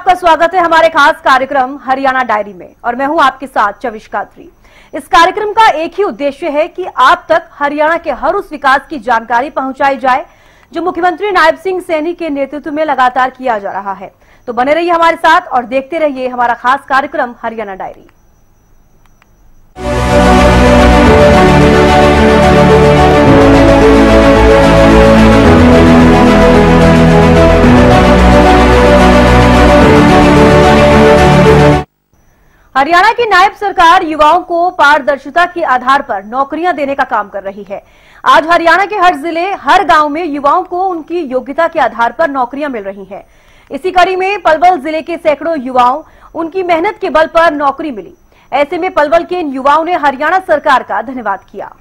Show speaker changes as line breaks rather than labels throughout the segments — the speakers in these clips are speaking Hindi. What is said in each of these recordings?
आपका स्वागत है हमारे खास कार्यक्रम हरियाणा डायरी में और मैं हूं आपके साथ चविष्का त्री। इस कार्यक्रम का एक ही उद्देश्य है कि आप तक हरियाणा के हर उस विकास की जानकारी पहुंचाई जाए जो मुख्यमंत्री नायब सिंह सैनी के नेतृत्व में लगातार किया जा रहा है। तो बने रहिए हमारे साथ और देखते रहिए हमारा खास कार्यक्रम हरियाणा डायरी। हरियाणा की नायब सरकार युवाओं को पारदर्शिता के आधार पर नौकरियां देने का काम कर रही है। आज हरियाणा के हर जिले, हर गांव में युवाओं को उनकी योग्यता के आधार पर नौकरियां मिल रही हैं। इसी कड़ी में पलवल जिले के सैकड़ों युवाओं उनकी मेहनत के बल पर नौकरी मिली। ऐसे में पलवल के इन युवाओं ने हरियाणा सरकार का धन्यवाद किया।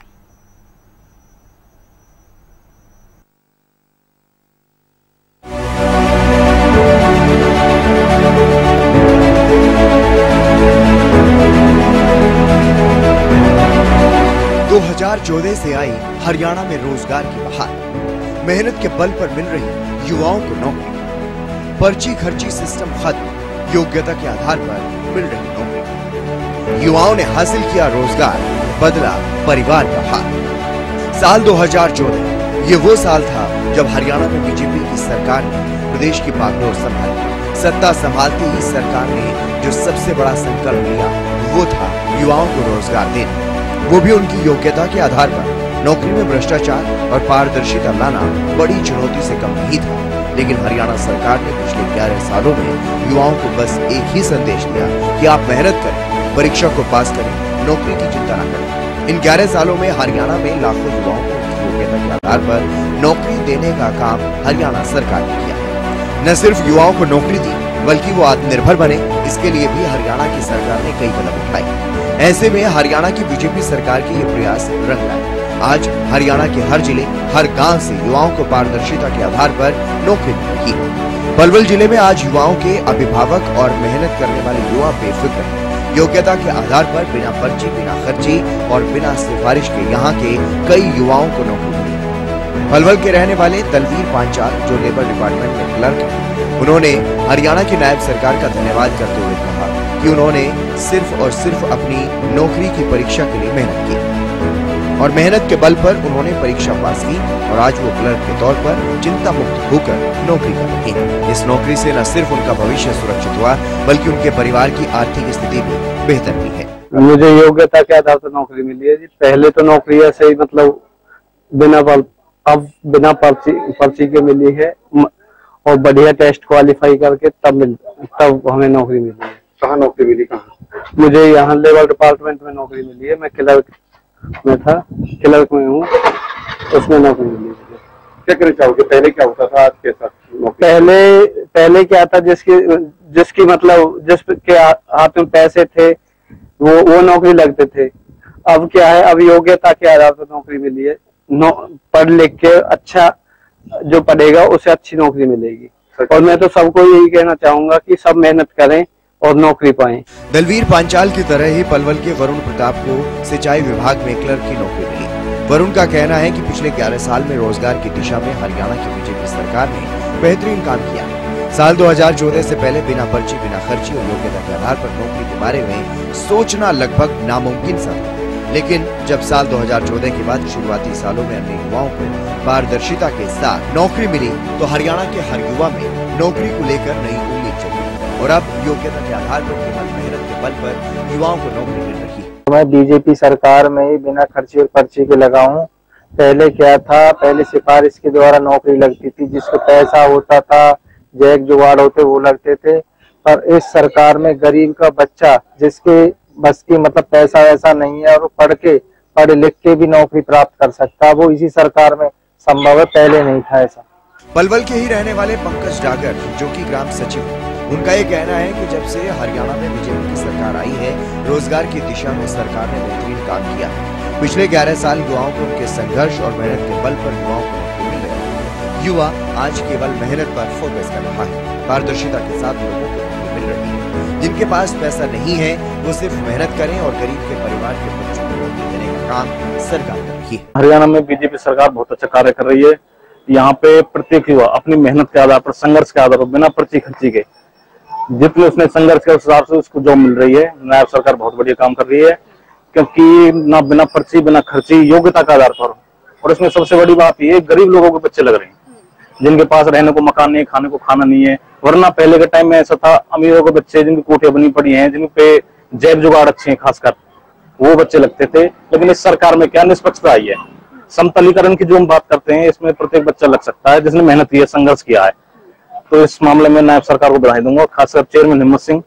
दो 2014 से आई हरियाणा में रोजगार की बहार, मेहनत के बल पर मिल रही युवाओं को नौकरी, पर्ची खर्ची सिस्टम खत्म, योग्यता के आधार पर मिल रही नौकरी। युवाओं ने हासिल किया रोजगार, बदला परिवार का हाल। साल 2014 ये वो साल था जब हरियाणा में बीजेपी की सरकार ने प्रदेश की बागडोर संभाली। सत्ता संभालती ही सरकार ने जो सबसे बड़ा संकल्प लिया वो था युवाओं को रोजगार देना, वो भी उनकी योग्यता के आधार पर। नौकरी में भ्रष्टाचार और पारदर्शिता लाना बड़ी चुनौती से कम नहीं था, लेकिन हरियाणा सरकार ने पिछले 11 सालों में युवाओं को बस एक ही संदेश दिया कि आप मेहनत करें, परीक्षा को पास करें, नौकरी की चिंता न करें। इन 11 सालों में हरियाणा में लाखों युवाओं को उनकी योग्यता के आधार पर नौकरी देने का काम हरियाणा सरकार ने किया। न सिर्फ युवाओं को नौकरी दी बल्कि वो आत्मनिर्भर बने, इसके लिए भी हरियाणा की सरकार ने कई कदम उठाए। ऐसे में हरियाणा की बीजेपी सरकार के ये प्रयास रंग लाए। आज हरियाणा के हर जिले, हर गांव से युवाओं को पारदर्शिता के आधार पर नौकरी मिल रही है। पलवल जिले में आज युवाओं के अभिभावक और मेहनत करने वाले युवा बेफिक्र हैं। योग्यता के आधार पर बिना पर्ची, बिना खर्ची और बिना सिफारिश के यहाँ के कई युवाओं को नौकरी मिली। पलवल के रहने वाले दलवीर पांचाल, जो लेबर डिपार्टमेंट में क्लर्क हैं, उन्होंने हरियाणा की नायब सरकार का धन्यवाद करते हुए कहा कि उन्होंने सिर्फ और सिर्फ अपनी नौकरी की परीक्षा के लिए मेहनत की और मेहनत के बल पर उन्होंने परीक्षा पास की और आज वो क्लर्क के तौर पर चिंता मुक्त होकर नौकरी कर रहे हैं। इस नौकरी से न सिर्फ उनका भविष्य सुरक्षित हुआ बल्कि उनके परिवार की आर्थिक स्थिति भी बेहतर हुई है।
मुझे योग्यता के आधार पर नौकरी मिली है जी। पहले तो नौकरी ऐसे ही मतलब बिना पर्ची के मिली है और बढ़िया टेस्ट क्वालिफाई करके तब हमें नौकरी मिली है।
कहाँ नौकरी मिली? कहाँ?
मुझे यहाँ लेबर डिपार्टमेंट में नौकरी मिली है। मैं क्लर्क में था, क्लर्क में हूँ, उसमें नौकरी मिली है।
क्या करना चाहोगे? पहले क्या होता था, आज कैसा?
पहले क्या था, जिसकी मतलब जिसके हाथ में पैसे थे वो नौकरी लगते थे। अब क्या है, अब योग्यता के आधार पर नौकरी मिली है। पढ़ लिख के अच्छा जो पढ़ेगा उसे अच्छी नौकरी मिलेगी। और मैं तो सबको यही कहना चाहूंगा कि सब मेहनत करें और नौकरी पाएं।
दलवीर पांचाल की तरह ही पलवल के वरुण प्रताप को सिंचाई विभाग में क्लर्क की नौकरी मिली। वरुण का कहना है कि पिछले 11 साल में रोजगार की दिशा में हरियाणा की बीजेपी सरकार ने बेहतरीन काम किया। साल 2014 से पहले बिना पर्ची, बिना खर्ची और योग्यता के आधार पर नौकरी के बारे में सोचना लगभग नामुमकिन सा था, लेकिन जब साल 2014 के बाद शुरुआती सालों में अन्य युवाओं को पारदर्शिता के साथ नौकरी मिली तो हरियाणा के हर युवा में नौकरी को लेकर नई उम्मीद जगी और अब योग्यता के आधार पर केवल मेहनत के बल पर युवाओं को नौकरी मिल रही है।
मैं बीजेपी सरकार में ही बिना खर्ची और पर्ची के लगा हूँ। पहले क्या था, पहले सिफारिश के द्वारा नौकरी लगती थी, जिसको पैसा होता था, जैक जुगाड़ होते वो लगते थे। पर इस सरकार में गरीब का बच्चा जिसके बस की मतलब पैसा वैसा नहीं है और पढ़ लिख के भी नौकरी प्राप्त कर सकता है, वो इसी सरकार में संभव है, पहले नहीं था ऐसा।
पलवल के ही रहने वाले पंकज डागर, जो कि ग्राम सचिव, उनका ये कहना है कि जब से हरियाणा में बीजेपी की सरकार आई है, रोजगार की दिशा में सरकार ने बेहतरीन काम किया है। पिछले 11 साल युवाओं को उनके संघर्ष और मेहनत के बल पर युवाओं को नौकरी मिल रही है। युवा आज केवल मेहनत पर फोकस कर रहा है, पारदर्शिता के साथ लोगों को नौकरी मिल रही है। जिनके पास पैसा नहीं है वो सिर्फ मेहनत करें और गरीब के परिवार के बच्चों को नौकरी देने का काम सरकार कर रही है।
हरियाणा में बीजेपी सरकार बहुत अच्छा कार्य कर रही है। यहाँ पे प्रत्येक युवा अपनी मेहनत के आधार पर, संघर्ष के आधार पर, बिना पर्ची खर्ची के जितने उसने संघर्ष के हिसाब से उसको जॉब मिल रही है। नायब सरकार बहुत बढ़िया काम कर रही है, क्योंकि ना बिना पर्ची बिना खर्ची योग्यता के आधार पर, और इसमें सबसे बड़ी बात ये गरीब लोगों के बच्चे लग रहे हैं जिनके पास रहने को मकान नहीं, खाने को खाना नहीं है। वरना पहले के टाइम में ऐसा था, अमीरों के बच्चे जिनकी कोठियां बनी पड़ी हैं, जिन पे जैब जुगाड़ अच्छे हैं, खासकर वो बच्चे लगते थे। लेकिन इस सरकार में क्या निष्पक्षता आई है, समतलीकरण की जो हम बात करते हैं, इसमें प्रत्येक बच्चा लग सकता है जिसने मेहनत की है, संघर्ष किया है। तो इस मामले में नायब सरकार को बधाई दूंगा, खासकर चेयरमैन हिम्मत सिंह,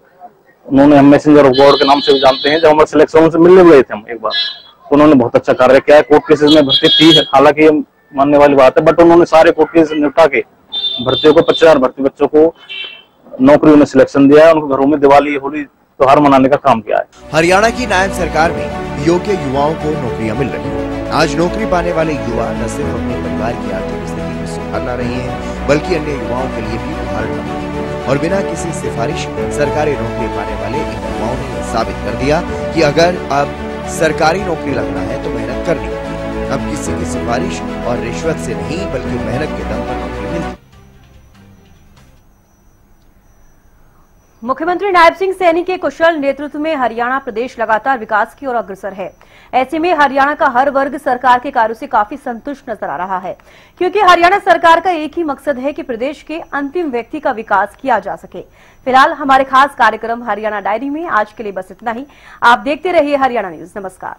उन्होंने हम मैसेंजर ऑफ गॉड के नाम से भी जानते हैं। जब हमारे सिलेक्शन से मिलने गए थे हम एक बार, तो उन्होंने बहुत अच्छा कार्य किया है। कोर्ट केसेस में भर्ती थी, हालांकि ये मानने वाली बात है, बट उन्होंने सारे कोर्ट केस निपटा के भर्तियों को 50,000 भर्ती बच्चों को नौकरियों में सिलेक्शन दिया है। उनको घरों में दिवाली होली त्योहार मनाने का काम किया है।
हरियाणा की नायब सरकार में योग्य युवाओं को नौकरियां मिल रही हैं। आज नौकरी पाने वाले युवा न सिर्फ अपने परिवार की आर्थिक स्थिति में सुधार ला रहे हैं, बल्कि अन्य युवाओं के लिए भी उदाहरण बन रहे हैं। और बिना किसी सिफारिश सरकारी नौकरी पाने वाले इन युवाओं ने साबित कर दिया कि अगर अब सरकारी नौकरी लगना है तो मेहनत करनी होगी। अब किसी की सिफारिश और रिश्वत से नहीं, बल्कि मेहनत के दम पर नौकरी मिलती।
मुख्यमंत्री नायब सिंह सैनी के कुशल नेतृत्व में हरियाणा प्रदेश लगातार विकास की ओर अग्रसर है। ऐसे में हरियाणा का हर वर्ग सरकार के कार्यों से काफी संतुष्ट नजर आ रहा है, क्योंकि हरियाणा सरकार का एक ही मकसद है कि प्रदेश के अंतिम व्यक्ति का विकास किया जा सके। फिलहाल हमारे खास कार्यक्रम हरियाणा डायरी में आज के लिए बस इतना ही। आप देखते रहिए हरियाणा न्यूज। नमस्कार।